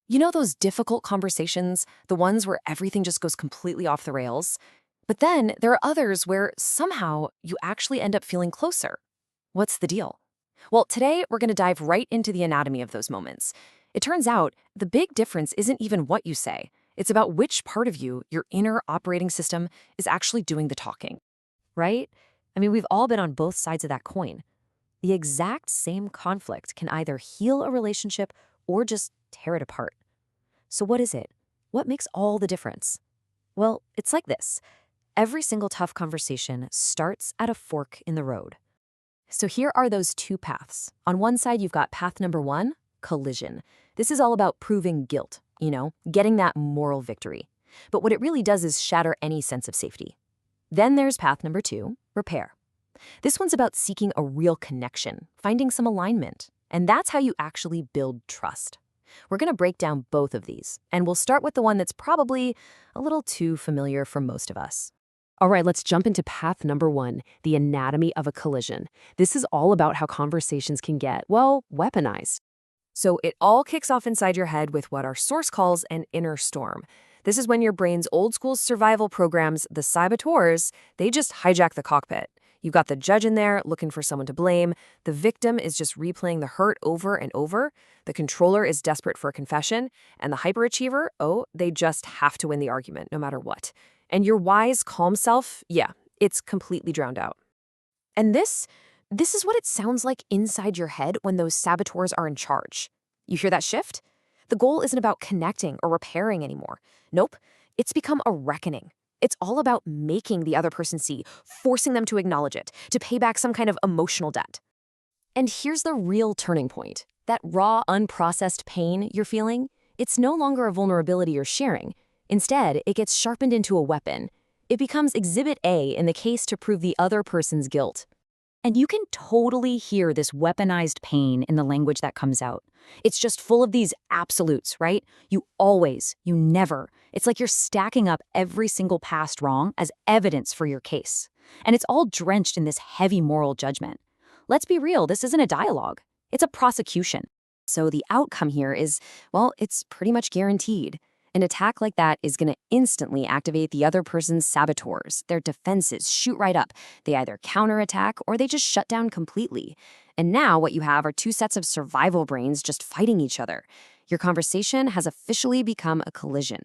You know those difficult conversations, the ones where everything just goes completely off the rails? But then there are others where somehow you actually end up feeling closer. What's the deal? Well, today we're going to dive right into the anatomy of those moments. It turns out the big difference isn't even what you say. It's about which part of you, your inner operating system, is actually doing the talking, right? I mean, we've all been on both sides of that coin. The exact same conflict can either heal a relationship or just tear it apart. So what is it? What makes all the difference? Well, it's like this. Every single tough conversation starts at a fork in the road. So here are those two paths. On one side, you've got path number one, collision. This is all about proving guilt, getting that moral victory. But what it really does is shatter any sense of safety. Then there's path number two, repair. This one's about seeking a real connection, finding some alignment. And that's how you actually build trust. We're going to break down both of these, and we'll start with the one that's probably a little too familiar for most of us. All right, let's jump into path number one, the anatomy of a collision. This is all about how conversations can get, well, weaponized. So it all kicks off inside your head with what our source calls an inner storm. This is when your brain's old school survival programs, the saboteurs, they just hijack the cockpit. You've got the judge in there looking for someone to blame. The victim is just replaying the hurt over and over. The controller is desperate for a confession. And the hyperachiever, oh, they just have to win the argument no matter what. And your wise, calm self, yeah, it's completely drowned out. And this is what it sounds like inside your head when those saboteurs are in charge. You hear that shift? The goal isn't about connecting or repairing anymore. Nope, it's become a reckoning. It's all about making the other person see, forcing them to acknowledge it, to pay back some kind of emotional debt. And here's the real turning point. That raw, unprocessed pain you're feeling, it's no longer a vulnerability you're sharing. Instead, it gets sharpened into a weapon. It becomes Exhibit A in the case to prove the other person's guilt. And you can totally hear this weaponized pain in the language that comes out. It's just full of these absolutes, right? You always, you never. It's like you're stacking up every single past wrong as evidence for your case. And it's all drenched in this heavy moral judgment. Let's be real, this isn't a dialogue. It's a prosecution. So the outcome here is, well, it's pretty much guaranteed. An attack like that is going to instantly activate the other person's saboteurs. Their defenses shoot right up. They either counterattack or they just shut down completely. And now what you have are two sets of survival brains just fighting each other. Your conversation has officially become a collision.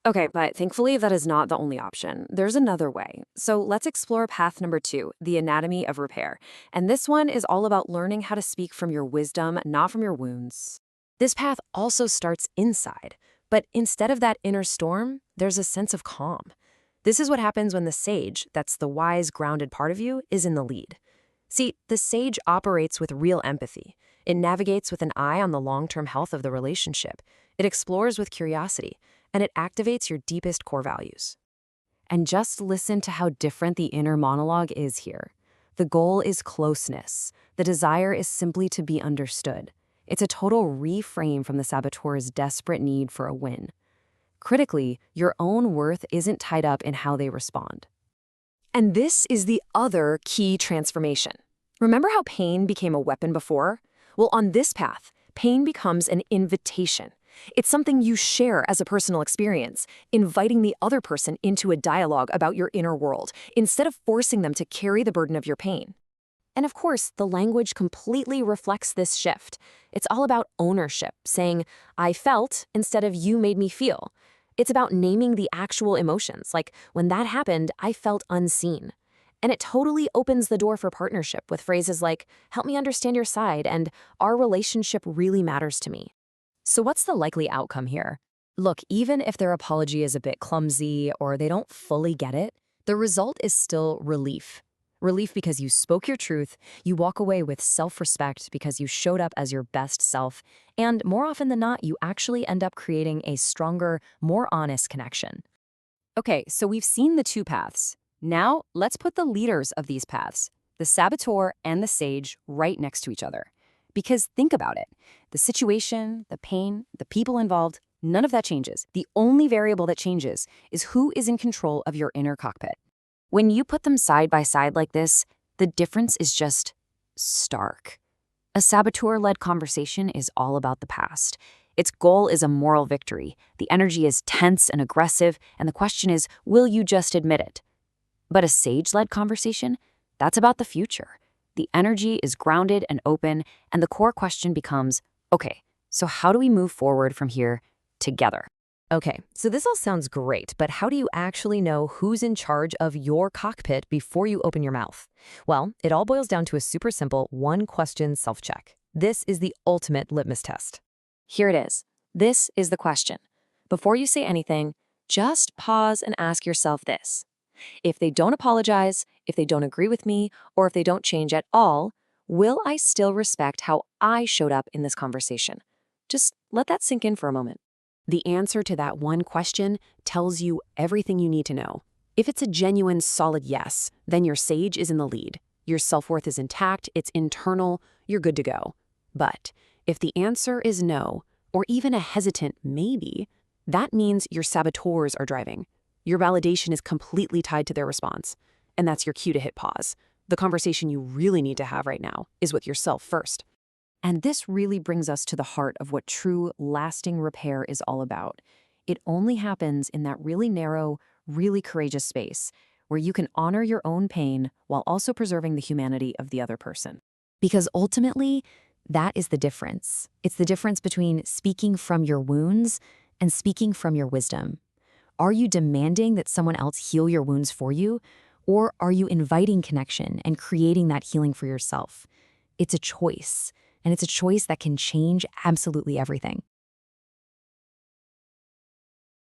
Okay, but thankfully that is not the only option. There's another way. So let's explore path number two, the anatomy of repair. And this one is all about learning how to speak from your wisdom, not from your wounds. This path also starts inside. But instead of that inner storm, there's a sense of calm. This is what happens when the sage, that's the wise, grounded part of you, is in the lead. See, the sage operates with real empathy. It navigates with an eye on the long-term health of the relationship. It explores with curiosity, and it activates your deepest core values. And just listen to how different the inner monologue is here. The goal is closeness. The desire is simply to be understood. It's a total reframe from the saboteur's desperate need for a win. Critically, your own worth isn't tied up in how they respond. And this is the other key transformation. Remember how pain became a weapon before? Well, on this path, pain becomes an invitation. It's something you share as a personal experience, inviting the other person into a dialogue about your inner world, instead of forcing them to carry the burden of your pain. And of course, the language completely reflects this shift. It's all about ownership, saying, I felt instead of you made me feel. It's about naming the actual emotions, like when that happened, I felt unseen. And it totally opens the door for partnership with phrases like, help me understand your side, and our relationship really matters to me. So what's the likely outcome here? Look, even if their apology is a bit clumsy or they don't fully get it, the result is still relief. Relief because you spoke your truth, you walk away with self-respect because you showed up as your best self, and more often than not, you actually end up creating a stronger, more honest connection. Okay, so we've seen the two paths. Now, let's put the leaders of these paths, the saboteur and the sage, right next to each other. Because think about it. The situation, the pain, the people involved, none of that changes. The only variable that changes is who is in control of your inner cockpit. When you put them side by side like this, the difference is just stark. A saboteur-led conversation is all about the past. Its goal is a moral victory. The energy is tense and aggressive, and the question is, will you just admit it? But a sage-led conversation? That's about the future. The energy is grounded and open, and the core question becomes, okay, so how do we move forward from here together? Okay, so this all sounds great, but how do you actually know who's in charge of your cockpit before you open your mouth? Well, it all boils down to a super simple one-question self-check. This is the ultimate litmus test. Here it is. This is the question. Before you say anything, just pause and ask yourself this. If they don't apologize, if they don't agree with me, or if they don't change at all, will I still respect how I showed up in this conversation? Just let that sink in for a moment. The answer to that one question tells you everything you need to know. If it's a genuine, solid yes, then your sage is in the lead. Your self-worth is intact, it's internal, you're good to go. But if the answer is no, or even a hesitant maybe, that means your saboteurs are driving. Your validation is completely tied to their response. And that's your cue to hit pause. The conversation you really need to have right now is with yourself first. And this really brings us to the heart of what true, lasting repair is all about. It only happens in that really narrow, really courageous space where you can honor your own pain while also preserving the humanity of the other person. Because ultimately, that is the difference. It's the difference between speaking from your wounds and speaking from your wisdom. Are you demanding that someone else heal your wounds for you, or are you inviting connection and creating that healing for yourself? It's a choice. And it's a choice that can change absolutely everything.